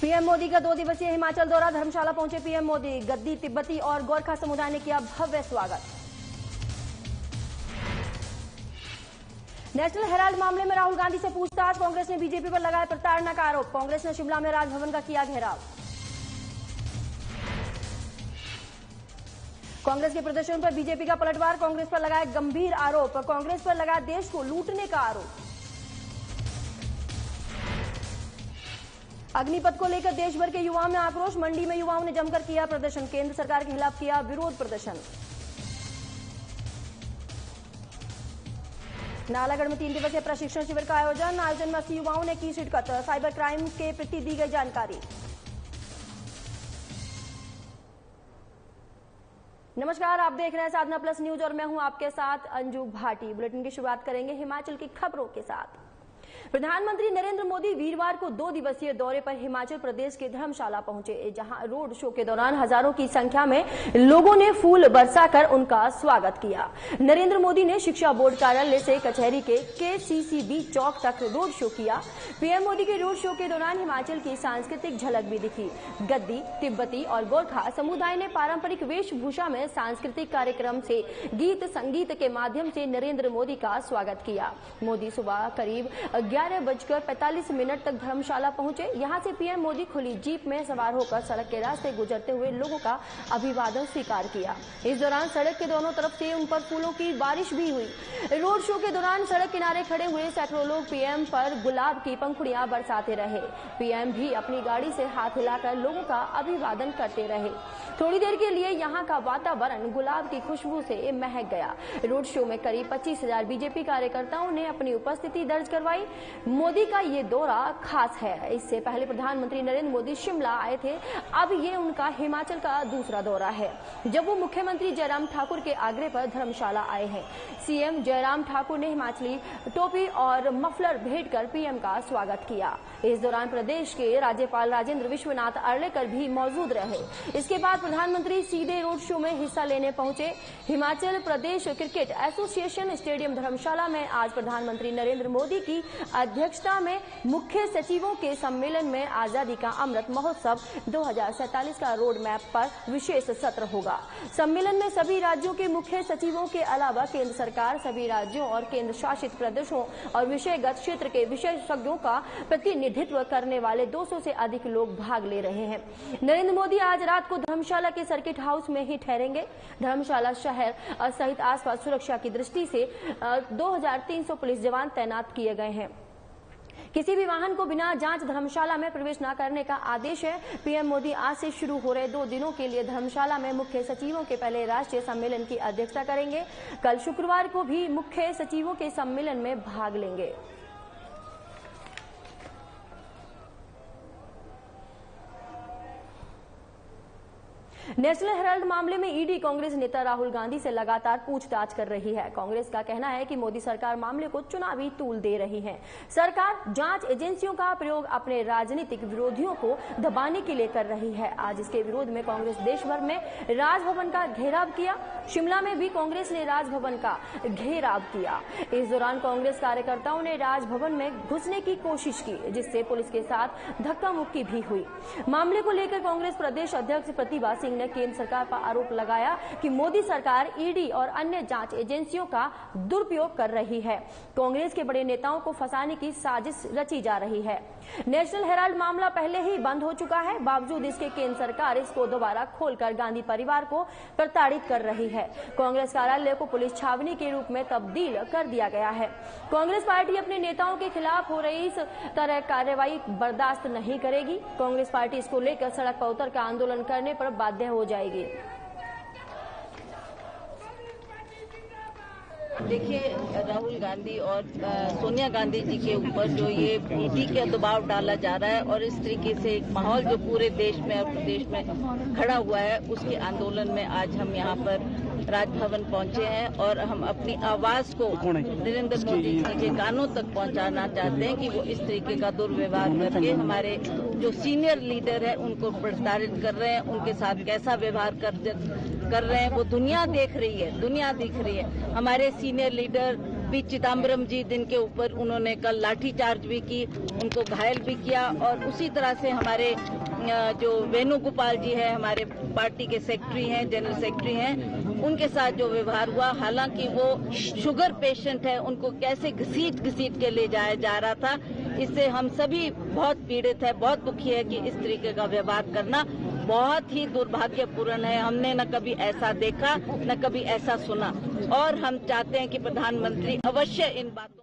PM Modi का 2 दिवसीय हिमाचल दौरा। धर्मशाला पहुंचे पीएम मोदी। गद्दी, तिब्बती और गोरखा समुदाय ने किया भव्य स्वागत। नेशनल हेराल्ड मामले में राहुल गांधी से पूछताछ। कांग्रेस ने बीजेपी पर लगाया प्रताड़ना का आरोप। कांग्रेस ने शिमला में राजभवन का किया घेराव। कांग्रेस के प्रदर्शन पर बीजेपी का पलटवार। कांग्रेस पर लगाया गंभीर आरोप। कांग्रेस पर लगाया देश को लूटने का आरोप। अग्निपथ को लेकर देश भर के युवाओं में आक्रोश। मंडी में युवाओं ने जमकर किया प्रदर्शन। केंद्र सरकार के खिलाफ किया विरोध प्रदर्शन। नालागढ़ में 3 दिवसीय प्रशिक्षण शिविर का आयोजन में 80 युवाओं ने की शिरकत। साइबर क्राइम के प्रति दी गई जानकारी। नमस्कार, आप देख रहे हैं साधना प्लस न्यूज और मैं हूं आपके साथ अंजू भाटी। बुलेटिन की शुरुआत करेंगे हिमाचल की खबरों के साथ। प्रधानमंत्री नरेंद्र मोदी वीरवार को 2 दिवसीय दौरे पर हिमाचल प्रदेश के धर्मशाला पहुंचे, जहां रोड शो के दौरान हजारों की संख्या में लोगों ने फूल बरसाकर उनका स्वागत किया। नरेंद्र मोदी ने शिक्षा बोर्ड कार्यालय से कचहरी के KCCB चौक तक रोड शो किया। पीएम मोदी के रोड शो के दौरान हिमाचल की सांस्कृतिक झलक भी दिखी। गद्दी, तिब्बती और गोरखा समुदाय ने पारंपरिक वेशभूषा में सांस्कृतिक कार्यक्रम से गीत संगीत के माध्यम से नरेंद्र मोदी का स्वागत किया। मोदी सुबह करीब 11:45 तक धर्मशाला पहुंचे। यहां से पीएम मोदी खुली जीप में सवार होकर सड़क के रास्ते गुजरते हुए लोगों का अभिवादन स्वीकार किया। इस दौरान सड़क के दोनों तरफ से उन पर फूलों की बारिश भी हुई। रोड शो के दौरान सड़क किनारे खड़े हुए सैकड़ों लोग पीएम पर गुलाब की पंखुड़ियां बरसाते रहे। पीएम भी अपनी गाड़ी से हाथ हिलाकर लोगों का अभिवादन करते रहे। थोड़ी देर के लिए यहाँ का वातावरण गुलाब की खुशबू से महक गया। रोड शो में करीब 25,000 बीजेपी कार्यकर्ताओं ने अपनी उपस्थिति दर्ज करवाई। मोदी का ये दौरा खास है। इससे पहले प्रधानमंत्री नरेंद्र मोदी शिमला आए थे। अब ये उनका हिमाचल का दूसरा दौरा है, जब वो मुख्यमंत्री जयराम ठाकुर के आग्रह पर धर्मशाला आए हैं। सीएम जयराम ठाकुर ने हिमाचली टोपी और मफलर भेंट कर पीएम का स्वागत किया। इस दौरान प्रदेश के राज्यपाल राजेंद्र विश्वनाथ अर्लेकर भी मौजूद रहे। इसके बाद प्रधानमंत्री सीधे रोड शो में हिस्सा लेने पहुंचे। Himachal Pradesh cricket association stadium धर्मशाला में आज प्रधानमंत्री नरेंद्र मोदी की अध्यक्षता में मुख्य सचिवों के सम्मेलन में आजादी का अमृत महोत्सव 2047 का रोड मैप पर विशेष सत्र होगा। सम्मेलन में सभी राज्यों के मुख्य सचिवों के अलावा केंद्र सरकार, सभी राज्यों और केंद्र शासित प्रदेशों और विषयगत क्षेत्र के विशेषज्ञों का प्रतिनिधित्व करने वाले 200 से अधिक लोग भाग ले रहे हैं। नरेंद्र मोदी आज रात को धर्मशाला के सर्किट हाउस में ही ठहरेंगे। धर्मशाला शहर सहित आसपास सुरक्षा की दृष्टि से 2300 पुलिस जवान तैनात किए गए हैं। किसी भी वाहन को बिना जांच धर्मशाला में प्रवेश न करने का आदेश है। पीएम मोदी आज से शुरू हो रहे 2 दिनों के लिए धर्मशाला में मुख्य सचिवों के पहले राष्ट्रीय सम्मेलन की अध्यक्षता करेंगे। कल शुक्रवार को भी मुख्य सचिवों के सम्मेलन में भाग लेंगे। नेशनल हेराल्ड मामले में ईडी कांग्रेस नेता राहुल गांधी से लगातार पूछताछ कर रही है। कांग्रेस का कहना है कि मोदी सरकार मामले को चुनावी तूल दे रही है। सरकार जांच एजेंसियों का प्रयोग अपने राजनीतिक विरोधियों को दबाने के लिए कर रही है। आज इसके विरोध में कांग्रेस देश भर में राजभवन का घेराव किया। शिमला में भी कांग्रेस ने राजभवन का घेराव किया। इस दौरान कांग्रेस कार्यकर्ताओं ने राजभवन में घुसने की कोशिश की, जिससे पुलिस के साथ धक्का मुक्की भी हुई। मामले को लेकर कांग्रेस प्रदेश अध्यक्ष प्रतिभा सिंह ने केंद्र सरकार पर आरोप लगाया कि मोदी सरकार ईडी और अन्य जांच एजेंसियों का दुरुपयोग कर रही है। कांग्रेस के बड़े नेताओं को फंसाने की साजिश रची जा रही है। नेशनल हेराल्ड मामला पहले ही बंद हो चुका है, बावजूद इसके केंद्र सरकार इसको दोबारा खोलकर गांधी परिवार को प्रताड़ित कर रही है। कांग्रेस कार्यालय को पुलिस छावनी के रूप में तब्दील कर दिया गया है। कांग्रेस पार्टी अपने नेताओं के खिलाफ हो रही इस तरह कार्रवाई बर्दाश्त नहीं करेगी। कांग्रेस पार्टी इसको लेकर सड़क पर उतर कर आंदोलन करने पर बाध्य हो जाएगी। देखिए, राहुल गांधी और सोनिया गांधी जी के ऊपर जो ये ईडी का दबाव डाला जा रहा है और इस तरीके से एक माहौल जो पूरे देश में और प्रदेश में खड़ा हुआ है, उसके आंदोलन में आज हम यहाँ पर राजभवन पहुंचे हैं और हम अपनी आवाज को नरेंद्र मोदी जी के कानों तक पहुंचाना चाहते हैं कि वो इस तरीके का दुर्व्यवहार करके हमारे जो सीनियर लीडर है उनको प्रताड़ित कर रहे हैं। उनके साथ कैसा व्यवहार कर रहे हैं वो दुनिया देख रही है, दुनिया दिख रही है। हमारे सीनियर लीडर पी चिदम्बरम जी जिनके ऊपर उन्होंने कल लाठीचार्ज भी की, उनको घायल भी किया, और उसी तरह से हमारे जो वेणुगोपाल जी है, हमारे पार्टी के सेक्रेटरी हैं, जनरल सेक्रेटरी हैं, उनके साथ जो व्यवहार हुआ, हालांकि वो शुगर पेशेंट है, उनको कैसे घसीट के ले जाया जा रहा था, इससे हम सभी बहुत पीड़ित है, बहुत दुखी है कि इस तरीके का व्यवहार करना बहुत ही दुर्भाग्यपूर्ण है। हमने न कभी ऐसा देखा, न कभी ऐसा सुना, और हम चाहते हैं कि प्रधानमंत्री अवश्य इन बातों।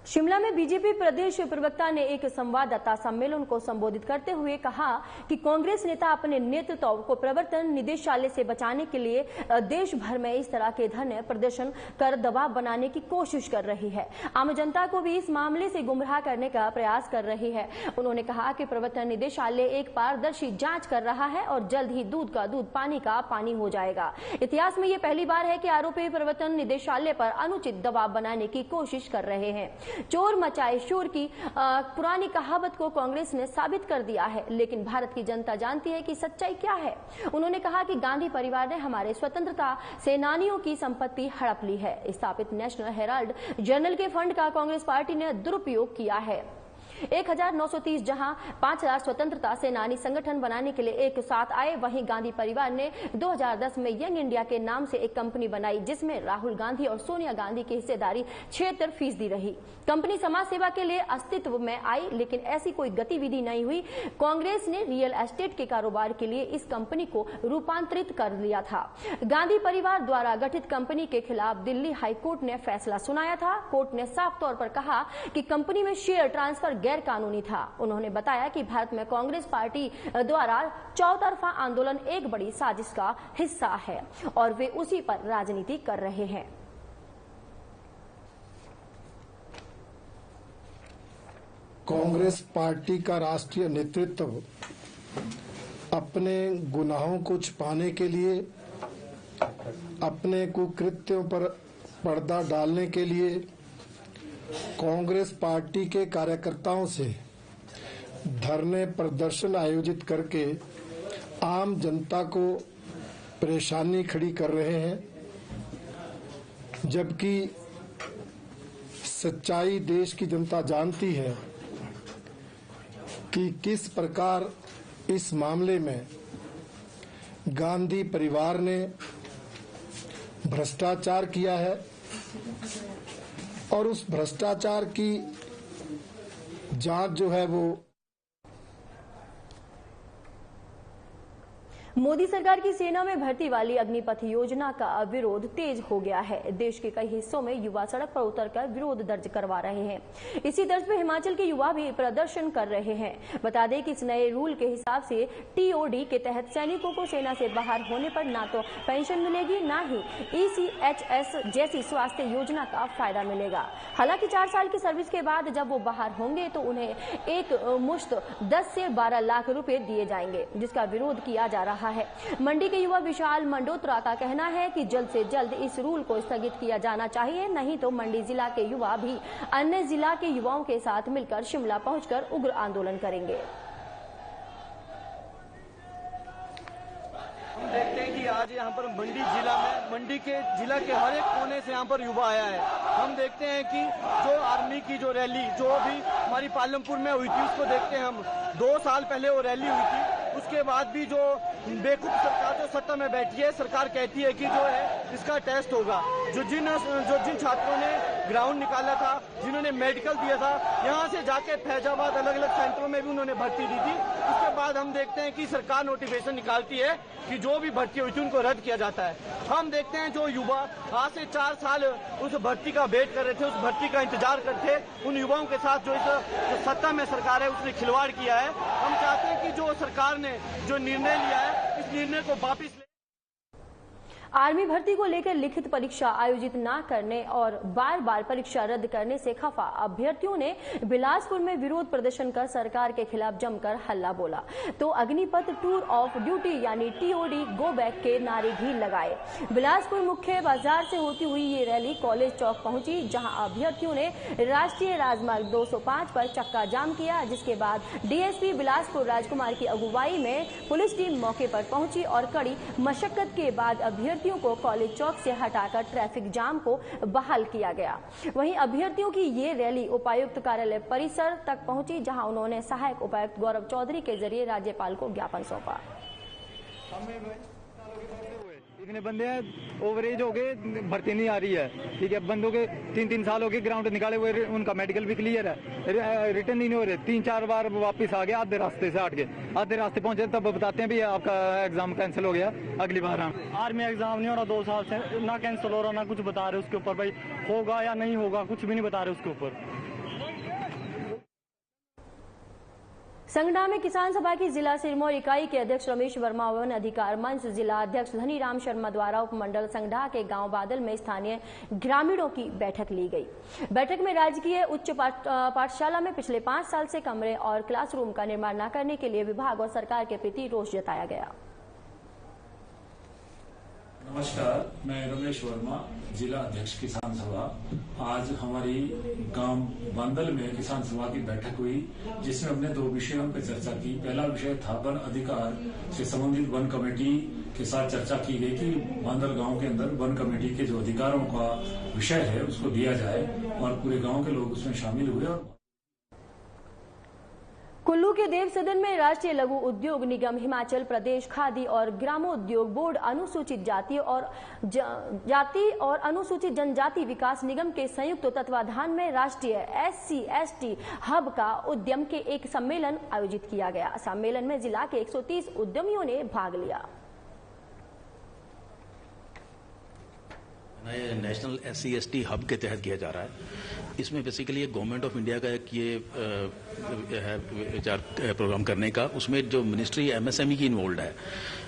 शिमला में बीजेपी प्रदेश प्रवक्ता ने एक संवाददाता सम्मेलन को संबोधित करते हुए कहा कि कांग्रेस नेता अपने नेतृत्व को प्रवर्तन निदेशालय से बचाने के लिए देश भर में इस तरह के धरने प्रदर्शन कर दबाव बनाने की कोशिश कर रही है। आम जनता को भी इस मामले से गुमराह करने का प्रयास कर रही है। उन्होंने कहा कि प्रवर्तन निदेशालय एक पारदर्शी जांच कर रहा है और जल्द ही दूध का दूध, पानी का पानी हो जाएगा। इतिहास में ये पहली बार है कि आरोपी प्रवर्तन निदेशालय पर अनुचित दबाव बनाने की कोशिश कर रहे हैं। चोर मचाए शोर की पुरानी कहावत को कांग्रेस ने साबित कर दिया है, लेकिन भारत की जनता जानती है कि सच्चाई क्या है। उन्होंने कहा कि गांधी परिवार ने हमारे स्वतंत्रता सेनानियों की संपत्ति हड़प ली है। स्थापित नेशनल हेराल्ड जर्नल के फंड का कांग्रेस पार्टी ने दुरुपयोग किया है। 1930 जहां 5000 स्वतंत्रता सेनानी संगठन बनाने के लिए एक साथ आए, वहीं गांधी परिवार ने 2010 में यंग इंडिया के नाम से एक कंपनी बनाई, जिसमें राहुल गांधी और सोनिया गांधी की हिस्सेदारी 76% रही। कंपनी समाज सेवा के लिए अस्तित्व में आई, लेकिन ऐसी कोई गतिविधि नहीं हुई। कांग्रेस ने रियल एस्टेट के कारोबार के लिए इस कंपनी को रूपांतरित कर लिया था। गांधी परिवार द्वारा गठित कंपनी के खिलाफ दिल्ली हाई कोर्ट ने फैसला सुनाया था। कोर्ट ने साफ तौर पर कहा कि कंपनी में शेयर ट्रांसफर गैर कानूनी था। उन्होंने बताया कि भारत में कांग्रेस पार्टी द्वारा चौतरफा आंदोलन एक बड़ी साजिश का हिस्सा है और वे उसी पर राजनीति कर रहे हैं। कांग्रेस पार्टी का राष्ट्रीय नेतृत्व अपने गुनाहों को छुपाने के लिए, अपने कुकृत्यों पर पर्दा डालने के लिए कांग्रेस पार्टी के कार्यकर्ताओं से धरने प्रदर्शन आयोजित करके आम जनता को परेशानी खड़ी कर रहे हैं, जबकि सच्चाई देश की जनता जानती है कि किस प्रकार इस मामले में गांधी परिवार ने भ्रष्टाचार किया है और उस भ्रष्टाचार की जांच जो है वो मोदी सरकार की सेना में भर्ती वाली अग्निपथ योजना का विरोध तेज हो गया है। देश के कई हिस्सों में युवा सड़क पर उतरकर विरोध दर्ज करवा रहे हैं। इसी तर्ज पर हिमाचल के युवा भी प्रदर्शन कर रहे हैं। बता दें कि इस नए रूल के हिसाब से टीओडी के तहत सैनिकों को सेना से बाहर होने पर ना तो पेंशन मिलेगी, ना ही ईसीएचएस जैसी स्वास्थ्य योजना का फायदा मिलेगा। हालांकि 4 साल की सर्विस के बाद जब वो बाहर होंगे तो उन्हें एक मुश्त 10 से 12 लाख रुपए दिए जाएंगे, जिसका विरोध किया जा रहा है। मंडी के युवा विशाल मंडोत्रा का कहना है कि जल्द से जल्द इस रूल को स्थगित किया जाना चाहिए, नहीं तो मंडी जिला के युवा भी अन्य जिला के युवाओं के साथ मिलकर शिमला पहुंचकर उग्र आंदोलन करेंगे। हम देखते हैं कि आज यहाँ पर मंडी के जिला के हर एक कोने से यहाँ पर युवा आया है। हम देखते हैं कि जो आर्मी की जो रैली जो भी हमारी पालमपुर में हुई थी, उसको देखते हैं हम। 2 साल पहले वो रैली हुई थी, उसके बाद भी जो बेवकूफ सरकार जो सत्ता में बैठी है, सरकार कहती है कि जो है इसका टेस्ट होगा। जो जिन छात्रों ने ग्राउंड निकाला था, जिन्होंने मेडिकल दिया था, यहाँ से जाके फैजाबाद अलग अलग सेंटरों में भी उन्होंने भर्ती दी थी। उसके बाद हम देखते हैं कि सरकार नोटिफिकेशन निकालती है कि जो भी भर्ती हुई थी उनको रद्द किया जाता है। हम देखते हैं जो युवा आज से 4 साल उस भर्ती का वेट कर रहे थे, उस भर्ती का इंतजार करते, उन युवाओं के साथ जो इस सत्ता में सरकार है उसने खिलवाड़ किया है। हम चाहते हैं कि जो सरकार ने जो निर्णय लिया है, इस निर्णय को वापिस आर्मी भर्ती को लेकर लिखित परीक्षा आयोजित न करने और बार बार परीक्षा रद्द करने से खफा अभ्यर्थियों ने बिलासपुर में विरोध प्रदर्शन कर सरकार के खिलाफ जमकर हल्ला बोला, तो अग्निपथ टूर ऑफ ड्यूटी यानी टीओडी गो बैक के नारे भी लगाए। बिलासपुर मुख्य बाजार से होती हुई ये रैली कॉलेज चौक पहुंची, जहां अभ्यर्थियों ने राष्ट्रीय राजमार्ग 205 पर चक्का जाम किया, जिसके बाद डीएसपी बिलासपुर राजकुमार की अगुवाई में पुलिस टीम मौके पर पहुंची और कड़ी मशक्कत के बाद अभ्यर्थियों अभ्यर्थियों को कॉलेज चौक से हटाकर ट्रैफिक जाम को बहाल किया गया। वहीं अभ्यर्थियों की ये रैली उपायुक्त कार्यालय परिसर तक पहुंची, जहां उन्होंने सहायक उपायुक्त गौरव चौधरी के जरिए राज्यपाल को ज्ञापन सौंपा। इतने बंदे हैं, ओवरेज हो गए, भर्ती नहीं आ रही है। ठीक है, बंदों के 3-3 साल हो गए ग्राउंड निकाले हुए, उनका मेडिकल भी क्लियर है, रिटर्न नहीं हो रहे। 3-4 बार वापस आ गए, आधे रास्ते से हट के, आधे रास्ते पहुंचे तब बताते हैं भी आपका एग्जाम कैंसिल हो गया, अगली बार हम। आर्मी एग्जाम नहीं हो रहा 2 साल से, ना कैंसिल हो रहा, ना कुछ बता रहे उसके ऊपर भाई होगा या नहीं होगा, कुछ भी नहीं बता रहे उसके ऊपर। संगडा में किसान सभा की जिला सिरमौर इकाई के अध्यक्ष रमेश वर्मा वन अधिकार मंच जिला अध्यक्ष धनीराम शर्मा द्वारा उपमंडल संगडा के गांव बादल में स्थानीय ग्रामीणों की बैठक ली गई। बैठक में राजकीय उच्च पाठशाला में पिछले 5 साल से कमरे और क्लासरूम का निर्माण न करने के लिए विभाग और सरकार के प्रति रोष जताया गया। नमस्कार, मैं रमेश वर्मा, जिला अध्यक्ष किसान सभा। आज हमारी गांव बांदल में किसान सभा की बैठक हुई, जिसमें हमने 2 विषयों पर चर्चा की। पहला विषय था वन अधिकार से संबंधित वन कमेटी के साथ चर्चा की गई कि बांदल गांव के अंदर वन कमेटी के जो अधिकारों का विषय है उसको दिया जाए, और पूरे गांव के लोग उसमें शामिल हुए। और कुल्लू के देव सदन में राष्ट्रीय लघु उद्योग निगम, हिमाचल प्रदेश खादी और ग्रामोद्योग बोर्ड, अनुसूचित जाति और अनुसूचित जनजाति विकास निगम के संयुक्त तत्वाधान में राष्ट्रीय SC/ST हब का उद्यम के एक सम्मेलन आयोजित किया गया। सम्मेलन में जिला के 130 उद्यमियों ने भाग लिया। नेशनल SC/ST हब के तहत किया जा रहा है। इसमें बेसिकली गवर्नमेंट ऑफ इंडिया का एक ये है विचार प्रोग्राम करने का। उसमें जो मिनिस्ट्री MSME की इन्वॉल्व है,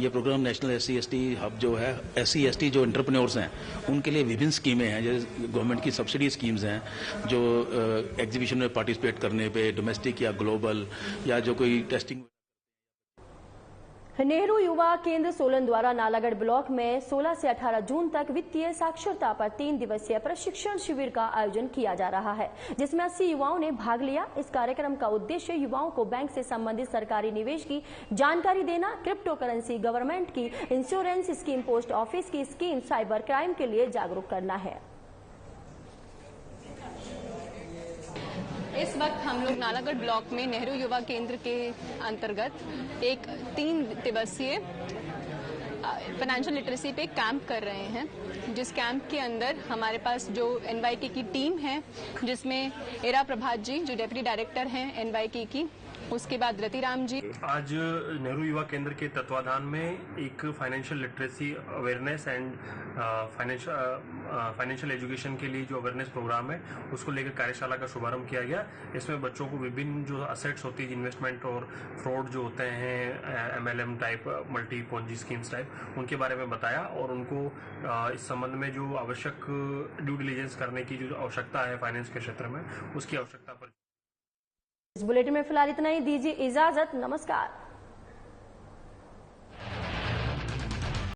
ये प्रोग्राम नेशनल SC/ST हब जो है, SC/ST जो एंटरप्रेन्योर्स हैं उनके लिए विभिन्न स्कीमें हैं, जैसे गवर्नमेंट की सब्सिडी स्कीम्स हैं, जो एग्जीबिशन में पार्टिसिपेट करने पे, डोमेस्टिक या ग्लोबल, या जो कोई टेस्टिंग। नेहरू युवा केंद्र सोलन द्वारा नालागढ़ ब्लॉक में 16 से 18 जून तक वित्तीय साक्षरता पर 3 दिवसीय प्रशिक्षण शिविर का आयोजन किया जा रहा है, जिसमें 80 युवाओं ने भाग लिया। इस कार्यक्रम का उद्देश्य युवाओं को बैंक से संबंधित सरकारी निवेश की जानकारी देना, क्रिप्टो करेंसी, गवर्नमेंट की इंश्योरेंस स्कीम, पोस्ट ऑफिस की स्कीम, साइबर क्राइम के लिए जागरूक करना है। इस वक्त हम लोग नालागढ़ ब्लॉक में नेहरू युवा केंद्र के अंतर्गत एक 3 दिवसीय फाइनेंशियल लिटरेसी पे कैंप कर रहे हैं, जिस कैंप के अंदर हमारे पास जो NYK की टीम है, जिसमें एरा प्रभात जी जो डेप्यूटी डायरेक्टर हैं NYK की, उसके बाद रतिराम जी। आज नेहरू युवा केंद्र के तत्वाधान में एक financial literacy awareness and financial education के लिए जो अवेयरनेस प्रोग्राम है उसको लेकर कार्यशाला का शुभारंभ किया गया। इसमें बच्चों को विभिन्न जो असेट्स होती है, इन्वेस्टमेंट और फ्रॉड जो होते हैं, MLM type, multi Ponzi schemes type, उनके बारे में बताया, और उनको इस संबंध में जो आवश्यक ड्यू डिलिजेंस करने की जो आवश्यकता है फाइनेंस के क्षेत्र में, उसकी आवश्यकता पर। इस बुलेटिन में फिलहाल इतना ही। दीजिए इजाजत, नमस्कार।